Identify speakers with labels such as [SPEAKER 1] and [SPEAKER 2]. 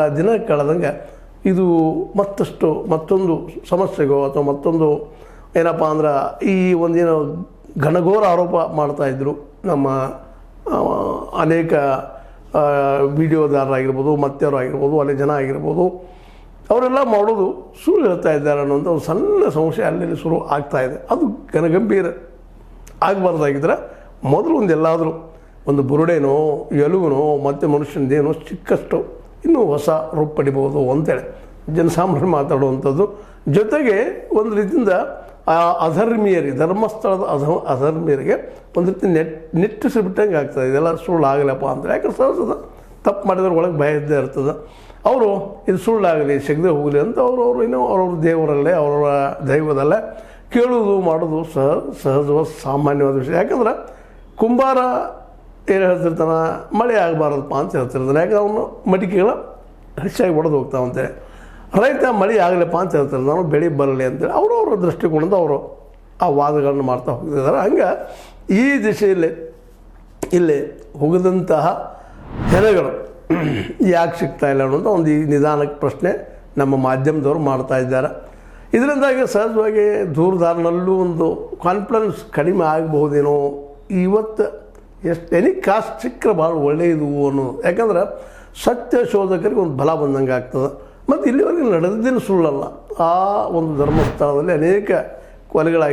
[SPEAKER 1] ದಿನ ಕಳೆದಂಗೆ ಇದು ಮತ್ತೊಂದು ಸಮಸ್ಯೆಗೋ ಅಥವಾ ಮತ್ತೊಂದು ಏನಪ್ಪ ಅಂದ್ರೆ ಈ ಒಂದೇನೋ ಘನಘೋರ ಆರೋಪ ಮಾಡ್ತಾಯಿದ್ರು ನಮ್ಮ ಅನೇಕ ವಿಡಿಯೋದಾರರಾಗಿರ್ಬೋದು ಮತ್ಯಾರು ಆಗಿರ್ಬೋದು ಅಲ್ಲಿ ಜನ ಆಗಿರ್ಬೋದು ಅವರೆಲ್ಲ ಮಾಡೋದು ಸುಳ್ಳು ಹೇಳ್ತಾ ಇದ್ದಾರೆ ಅನ್ನೋಂಥ ಒಂದು ಸಣ್ಣ ಸಂಶಯ ಅಲ್ಲಿ ಶುರು ಆಗ್ತಾಯಿದೆ. ಅದು ಘನಗಂಭೀರ ಆಗಬಾರ್ದಾಗಿದ್ರೆ ಮೊದಲು ಎಲ್ಲಾದರೂ ಒಂದು ಬುರುಡೆನೋ ಎಲುಗುನೋ ಮತ್ತು ಮನುಷ್ಯನದೇನೋ ಚಿಕ್ಕಷ್ಟು ಇನ್ನೂ ಹೊಸ ರೂಪ ಪಡಿಬೋದು ಅಂತೇಳಿ ಜನಸಾಮಾನ್ಯರು ಮಾತಾಡುವಂಥದ್ದು. ಜೊತೆಗೆ ಒಂದು ರೀತಿಯಿಂದ ಅಧರ್ಮೀಯರಿಗೆ ಧರ್ಮಸ್ಥಳದ ಅಧರ್ಮೀಯರಿಗೆ ಒಂದು ರೀತಿ ನಿಟ್ಟಿಸಿಬಿಟ್ಟಂಗೆ ಆಗ್ತದೆ. ಇದೆಲ್ಲ ಸುಳ್ಳು ಆಗಲಪ್ಪ ಅಂತೇಳಿ. ಯಾಕಂದ್ರೆ ಸಹಜದ ತಪ್ಪು ಮಾಡಿದ್ರೆ ಒಳಗೆ ಭಯ ಇದ್ದೇ ಇರ್ತದೆ. ಅವರು ಇದು ಸುಳ್ಳಾಗಲಿ ಸಿಗದೆ ಹೋಗಲಿ ಅಂತ ಅವ್ರವ್ರು ಇನ್ನೂ ಅವ್ರವ್ರ ದೇವರಲ್ಲೇ ಅವ್ರವ್ರ ದೈವದಲ್ಲೇ ಕೇಳೋದು ಮಾಡೋದು ಸಹಜವಾದ ಸಾಮಾನ್ಯವಾದ ವಿಷಯ. ಯಾಕಂದ್ರೆ ಕುಂಬಾರ ಏನು ಹೇಳ್ತಿರ್ತಾನೆ, ಮಳೆ ಆಗಬಾರ್ದಪ್ಪ ಅಂತ ಹೇಳ್ತಿರ್ತಾನೆ. ಯಾಕಂದ್ರೆ ಅವನು ಮಡಿಕೆಗಳ ಹೆಚ್ಚಾಗಿ ಒಡೆದು ಹೋಗ್ತಾವಂತೆ. ರೈತ ಮಳೆ ಆಗಲಪ್ಪ ಅಂತ ಹೇಳ್ತಾರೆ, ನಾನು ಬೆಳೆ ಬರಲಿ ಅಂತೇಳಿ ಅವರವ್ರ ದೃಷ್ಟಿಕೋನದ ಅವರು ಆ ವಾದಗಳನ್ನು ಮಾಡ್ತಾ ಹೋಗ್ತಿದ್ದಾರೆ. ಹಂಗೆ ಈ ದಿಶೆಯಲ್ಲಿ ಇಲ್ಲಿ ಹೋಗದಂತಹ ಜನಗಳು ಯಾಕೆ ಸಿಗ್ತಾ ಇಲ್ಲ ಅನ್ನೋದು ಒಂದು ಈ ನಿಧಾನಕ್ಕೆ ಪ್ರಶ್ನೆ ನಮ್ಮ ಮಾಧ್ಯಮದವರು ಮಾಡ್ತಾ ಇದ್ದಾರೆ. ಇದರಿಂದಾಗಿ ಸಹಜವಾಗಿ ದೂರದಾರಿನಲ್ಲೂ ಒಂದು ಕಾನ್ಫಿಡೆನ್ಸ್ ಕಡಿಮೆ ಆಗಬಹುದೇನೋ. ಇವತ್ತು ಎನಿ ಕಾಸ್ಟ್ ಸಿಕ್ಕರೆ ಭಾಳ ಒಳ್ಳೆಯದು ಅನ್ನೋದು. ಯಾಕಂದ್ರೆ ಸತ್ಯ ಶೋಧಕರಿಗೆ ಒಂದು ಬಲ ಬಂದಂಗೆ ಆಗ್ತದೆ. ಮತ್ತು ಇಲ್ಲಿವರೆಗೆ ನಡೆದಿದ್ದೇನು ಸುಳ್ಳಲ್ಲ. ಆ ಒಂದು ಧರ್ಮಸ್ಥಳದಲ್ಲಿ ಅನೇಕ ಕೊಲೆಗಳಾಗಿ